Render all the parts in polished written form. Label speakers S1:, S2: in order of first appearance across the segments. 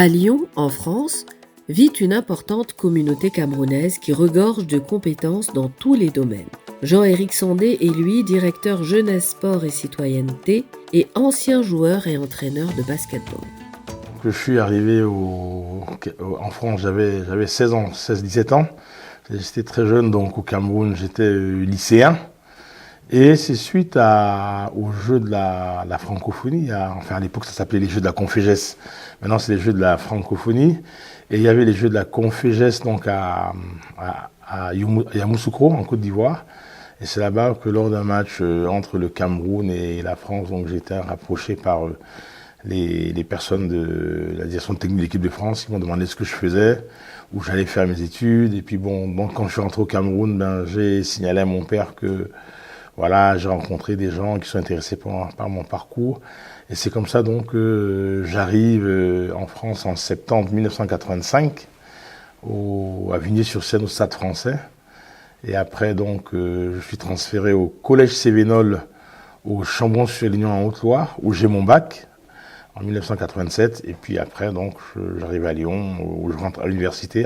S1: À Lyon, en France, vit une importante communauté camerounaise qui regorge de compétences dans tous les domaines. Jean-Éric Sandé est lui directeur jeunesse, sport et citoyenneté et ancien joueur et entraîneur de basketball.
S2: Je suis arrivé en France, j'avais 16 ans, 16-17 ans. J'étais très jeune, donc au Cameroun, j'étais lycéen. Et c'est suite aux Jeux de la francophonie, à l'époque ça s'appelait les Jeux de la Confégesse. Maintenant c'est les Jeux de la francophonie. Et il y avait les Jeux de la Confégesse donc à Yamoussoukro, en Côte d'Ivoire. Et c'est là-bas que lors d'un match entre le Cameroun et la France, donc j'ai été rapproché par les personnes de la direction technique de l'équipe de France qui m'ont demandé ce que je faisais, où j'allais faire mes études. Et puis bon, quand je suis rentré au Cameroun, j'ai signalé à mon père que voilà, j'ai rencontré des gens qui sont intéressés par mon parcours. Et c'est comme ça donc que j'arrive en France en septembre 1985 à Vigny-sur-Seine au Stade Français. Et après donc je suis transféré au Collège Cévenol au Chambon-sur-Lignon en Haute-Loire où j'ai mon bac en 1987. Et puis après donc j'arrive à Lyon où je rentre à l'université,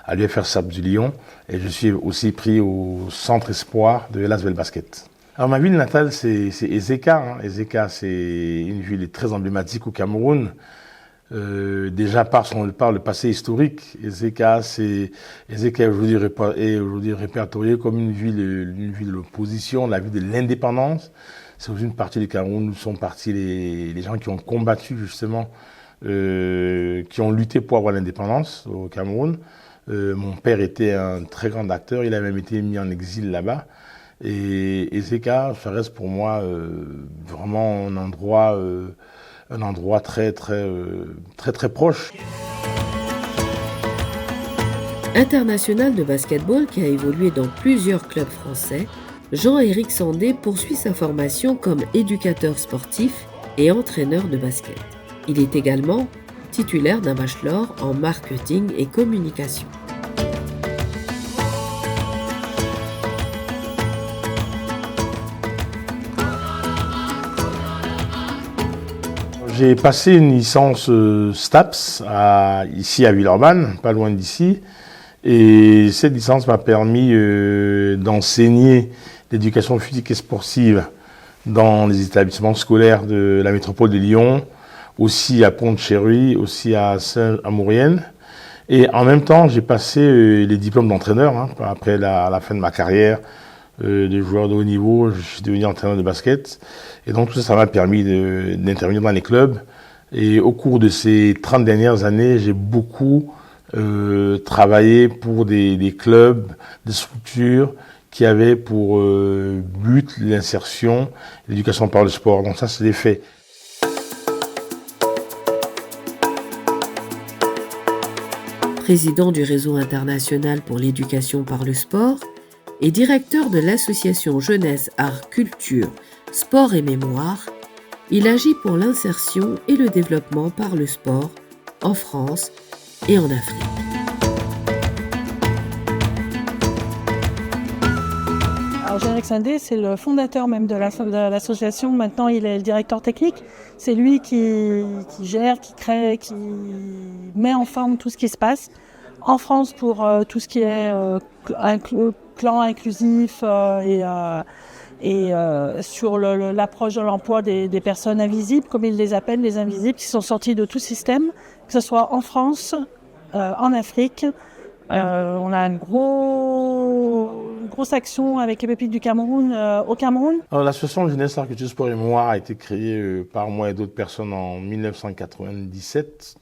S2: à l'UFR SAP du Lyon. Et je suis aussi pris au centre espoir de Hellas Basket. Alors ma ville natale c'est Ezeka. Ezeka c'est une ville très emblématique au Cameroun. Déjà par le passé historique, Ezeka est aujourd'hui répertoriée comme une ville de l'opposition, la ville de l'indépendance. C'est aussi une partie du Cameroun où sont partis les gens qui ont combattu justement, qui ont lutté pour avoir l'indépendance au Cameroun. Mon père était un très grand acteur, il a même été mis en exil là-bas. Et Ezeka, ça reste pour moi vraiment un endroit très proche.
S1: International de basketball qui a évolué dans plusieurs clubs français, Jean-Éric Sandé poursuit sa formation comme éducateur sportif et entraîneur de basket. Il est également titulaire d'un bachelor en marketing et communication.
S2: J'ai passé une licence STAPS ici à Villeurbanne, pas loin d'ici. Et cette licence m'a permis d'enseigner l'éducation physique et sportive dans les établissements scolaires de la métropole de Lyon, aussi à Pont-de-Chéruy, aussi à Saint-Maurienne. Et en même temps, j'ai passé les diplômes d'entraîneur. Après la fin de ma carrière de joueur de haut niveau, je suis devenu entraîneur de basket. Et donc tout ça m'a permis d'intervenir dans les clubs. Et au cours de ces 30 dernières années, j'ai beaucoup travaillé pour des clubs, des structures qui avaient pour but l'insertion, l'éducation par le sport. Donc ça, c'est des faits.
S1: Président du réseau international pour l'éducation par le sport et directeur de l'association Jeunesse, Art, Culture, Sport et Mémoire, il agit pour l'insertion et le développement par le sport en France et en Afrique.
S3: Alors Jean-Éric Sandé, c'est le fondateur même de l'association. Maintenant, il est le directeur technique. C'est lui qui gère, qui crée, qui met en forme tout ce qui se passe en France pour tout ce qui est clan inclusif et sur l'approche de l'emploi des personnes invisibles, comme ils les appellent, les invisibles, qui sont sortis de tout système, que ce soit en France, en Afrique. On a une grosse action avec les pépites du Cameroun, au Cameroun.
S2: Alors, l'association Jeunesse, Art, Culture, Sport et Mémoire a été créée par moi et d'autres personnes en 1997.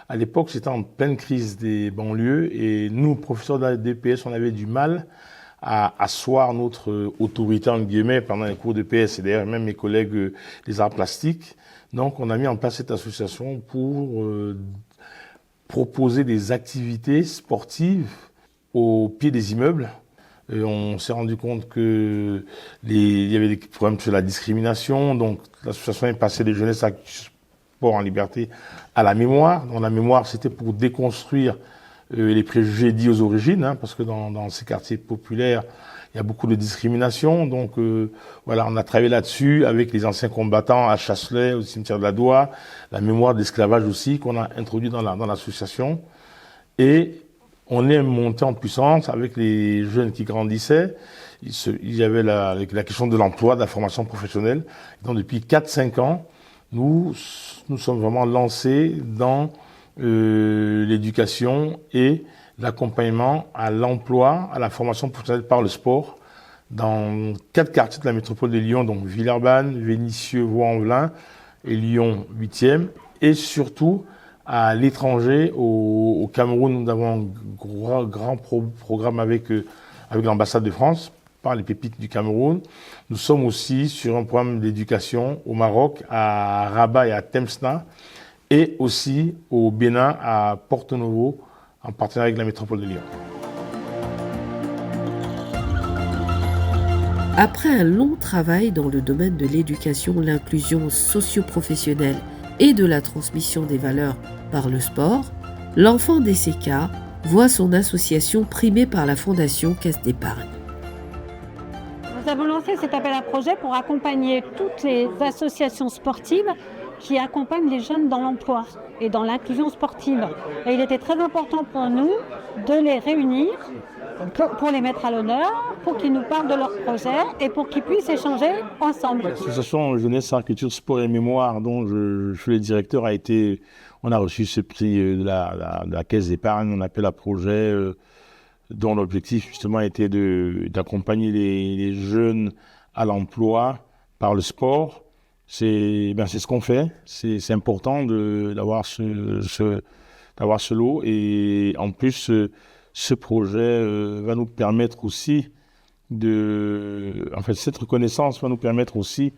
S2: À l'époque, c'était en pleine crise des banlieues et nous, professeurs de la DPS, on avait du mal à asseoir notre autorité, entre guillemets, pendant les cours de PS. Et d'ailleurs, même mes collègues des arts plastiques. Donc, on a mis en place cette association pour proposer des activités sportives au pied des immeubles. Et on s'est rendu compte que il y avait des problèmes sur la discrimination. Donc, l'association est passée de Jeunesse Sport en Liberté à la mémoire. Donc, la mémoire, c'était pour déconstruire les préjugés dits aux origines, parce que dans ces quartiers populaires, il y a beaucoup de discrimination. Donc voilà, on a travaillé là-dessus avec les anciens combattants à Chasselet, au cimetière de la Doua, la mémoire d'esclavage aussi qu'on a introduit dans l'association. Et on est monté en puissance avec les jeunes qui grandissaient. Il y avait la question de l'emploi, de la formation professionnelle. Donc depuis 4-5 ans, nous sommes vraiment lancés dans l'éducation et l'accompagnement à l'emploi, à la formation professionnelle par le sport dans 4 quartiers de la métropole de Lyon, donc Villeurbanne, Vénissieux, Vaux-en-Velin et Lyon 8e. Et surtout à l'étranger, au Cameroun, nous avons un grand programme avec l'ambassade de France, par les pépites du Cameroun. Nous sommes aussi sur un programme d'éducation au Maroc, à Rabat et à Temsna, et aussi au Bénin, à Porto Novo, en partenariat avec la métropole de Lyon.
S1: Après un long travail dans le domaine de l'éducation, l'inclusion socio-professionnelle et de la transmission des valeurs par le sport, l'enfant DCK voit son association primée par la Fondation Caisse d'Épargne.
S4: Nous avons lancé cet appel à projet pour accompagner toutes les associations sportives qui accompagnent les jeunes dans l'emploi et dans l'inclusion sportive. Et il était très important pour nous de les réunir pour les mettre à l'honneur, pour qu'ils nous parlent de leurs projets et pour qu'ils puissent échanger ensemble.
S2: L'association Jeunesse, Art, Culture, Sport et Mémoire, dont je suis le directeur, on a reçu ce prix de la Caisse d'Épargne, on appelle à projet, dont l'objectif justement était d'accompagner les jeunes à l'emploi par le sport. C'est ce qu'on fait, c'est important d'avoir ce lot, et en plus ce projet va nous permettre aussi cette reconnaissance va nous permettre aussi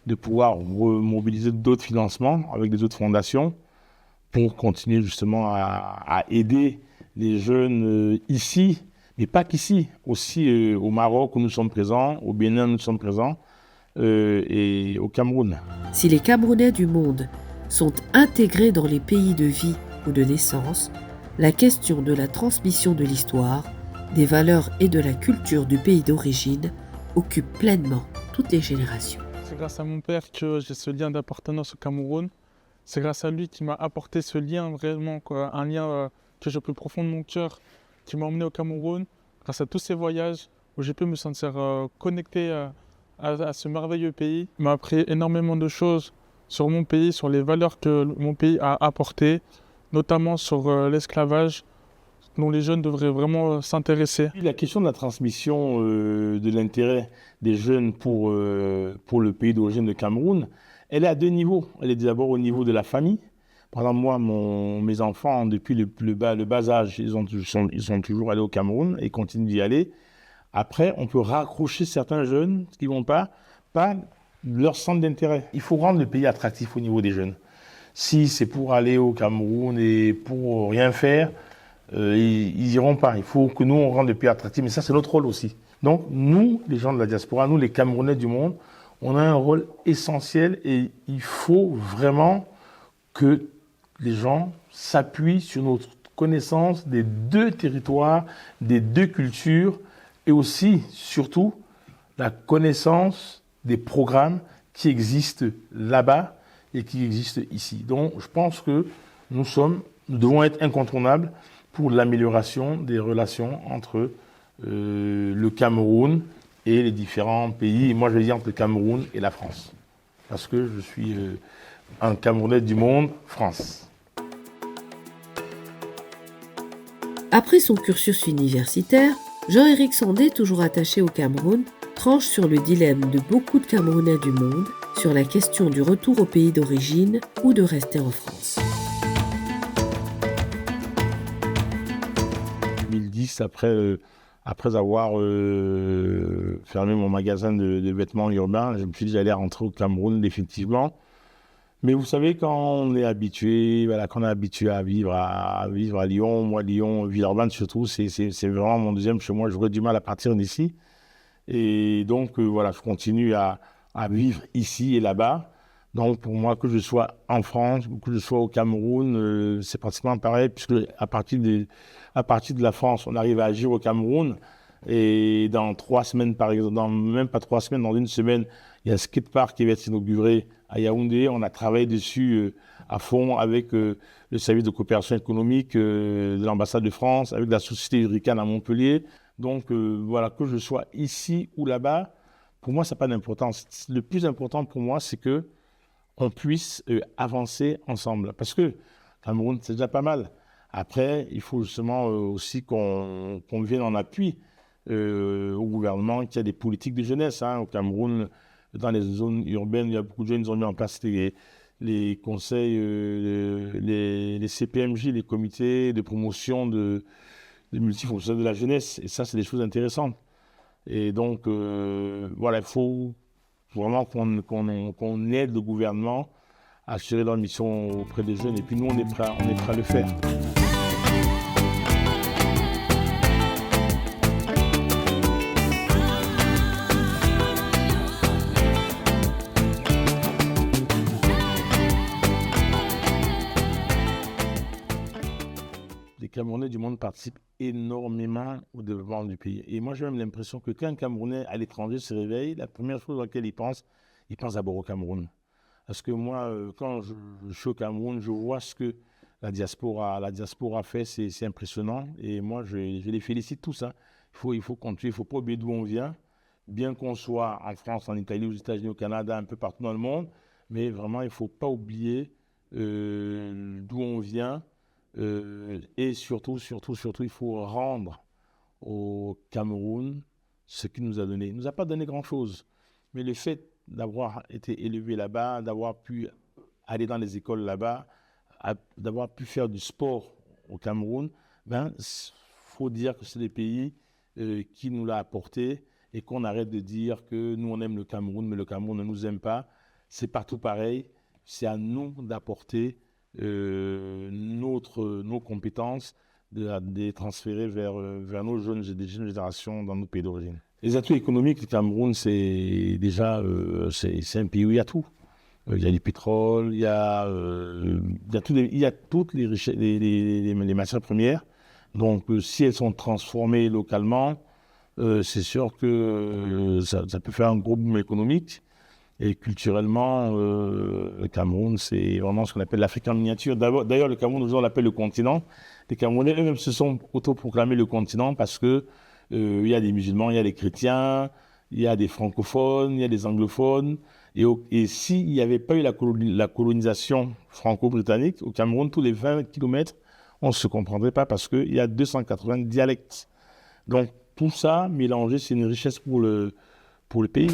S2: de pouvoir mobiliser d'autres financements avec des autres fondations pour continuer justement à aider les jeunes ici, mais pas qu'ici, aussi au Maroc où nous sommes présents, au Bénin où nous sommes présents, et au Cameroun.
S1: Si les Camerounais du monde sont intégrés dans les pays de vie ou de naissance, la question de la transmission de l'histoire, des valeurs et de la culture du pays d'origine occupe pleinement toutes les générations.
S5: C'est grâce à mon père que j'ai ce lien d'appartenance au Cameroun. C'est grâce à lui qui m'a apporté ce lien vraiment, un lien que je peux profond de mon cœur, qui m'a emmené au Cameroun. Grâce à tous ces voyages où j'ai pu me sentir connecté à ce merveilleux pays. Il m'a appris énormément de choses sur mon pays, sur les valeurs que mon pays a apportées, notamment sur l'esclavage, dont les jeunes devraient vraiment s'intéresser.
S2: La question de la transmission de l'intérêt des jeunes pour le pays d'origine de Cameroun, elle est à 2 niveaux. Elle est d'abord au niveau de la famille. Par exemple, moi, mes enfants, depuis le bas âge, ils sont toujours allés au Cameroun et continuent d'y aller. Après, on peut raccrocher certains jeunes qui ne vont pas leur centre d'intérêt. Il faut rendre le pays attractif au niveau des jeunes. Si c'est pour aller au Cameroun et pour rien faire, ils n'iront pas. Il faut que nous, on rende le pays attractif. Mais ça, c'est notre rôle aussi. Donc, nous, les gens de la diaspora, nous, les Camerounais du monde, on a un rôle essentiel et il faut vraiment que les gens s'appuient sur notre connaissance des 2 territoires, des 2 cultures et aussi, surtout, la connaissance des programmes qui existent là-bas et qui existent ici. Donc, je pense que nous devons être incontournables pour l'amélioration des relations entre le Cameroun et les différents pays. Et moi, je vais dire entre le Cameroun et la France. Parce que je suis un Camerounais du monde, France.
S1: Après son cursus universitaire, Jean-Éric Sandé, toujours attaché au Cameroun, tranche sur le dilemme de beaucoup de Camerounais du monde sur la question du retour au pays d'origine ou de rester en France.
S2: En 2010, après avoir fermé mon magasin de vêtements urbains, je me suis dit que j'allais rentrer au Cameroun définitivement. Mais vous savez, quand on est habitué, qu'on est habitué à vivre à Lyon, moi Lyon, Villeurbanne surtout, c'est vraiment mon deuxième chez moi. J'aurais du mal à partir d'ici. Et donc je continue à vivre ici et là-bas. Donc pour moi, que je sois en France ou que je sois au Cameroun, c'est pratiquement pareil, puisque à partir de la France, on arrive à agir au Cameroun. Et dans 3 semaines, par exemple, même pas 3 semaines, dans 1 semaine, il y a un skatepark qui va être inauguré à Yaoundé. On a travaillé dessus à fond avec le service de coopération économique de l'ambassade de France, avec la société Hurricane à Montpellier. Donc voilà, que je sois ici ou là-bas, pour moi, ça n'a pas d'importance. Le plus important pour moi, c'est que on puisse avancer ensemble. Parce que Cameroun, c'est déjà pas mal. Après, il faut justement aussi qu'on vienne en appui au gouvernement, qu'il y a des politiques de jeunesse. Au Cameroun, dans les zones urbaines, il y a beaucoup de jeunes, ils ont mis en place les conseils, les CPMJ, les comités de promotion de multifonctionnels de la jeunesse. Et ça, c'est des choses intéressantes. Et donc, voilà, il faut vraiment qu'on aide le gouvernement à assurer leur mission auprès des jeunes. Et puis nous, on est prêt à le faire. Les Camerounais du monde participent énormément au développement du pays. Et moi, j'ai même l'impression que quand un Camerounais à l'étranger se réveille, la première chose à laquelle il pense d'abord au Cameroun. Parce que moi, quand je suis au Cameroun, je vois ce que la diaspora fait, c'est impressionnant. Et moi, je les félicite tous. Il faut continuer, il ne faut pas oublier d'où on vient. Bien qu'on soit en France, en Italie, aux États-Unis, au Canada, un peu partout dans le monde. Mais vraiment, il ne faut pas oublier d'où on vient. Et surtout, il faut rendre au Cameroun ce qu'il nous a donné. Il ne nous a pas donné grand-chose. Mais le fait d'avoir été élevé là-bas, d'avoir pu aller dans les écoles là-bas, d'avoir pu faire du sport au Cameroun, faut dire que c'est des pays qui nous l'ont apporté et qu'on arrête de dire que nous, on aime le Cameroun, mais le Cameroun ne nous aime pas. C'est partout pareil. C'est à nous d'apporter nos compétences, de les transférer vers nos jeunes générations dans nos pays d'origine. Les atouts économiques du Cameroun, c'est déjà c'est un pays où il y a tout. Il y a du pétrole, il y a toutes les richesses, les matières premières. Donc, si elles sont transformées localement, c'est sûr que ça peut faire un gros boom économique. Et culturellement, le Cameroun, c'est vraiment ce qu'on appelle l'Afrique en miniature. D'ailleurs, le Cameroun, aujourd'hui, on l'appelle le continent. Les Camerounais eux-mêmes se sont autoproclamés le continent parce que il y a des musulmans, il y a des chrétiens, il y a des francophones, il y a des anglophones. Et s'il n'y avait pas eu la colonisation franco-britannique, au Cameroun, tous les 20 kilomètres, on ne se comprendrait pas parce qu'il y a 280 dialectes. Donc, tout ça mélangé, c'est une richesse pour le pays.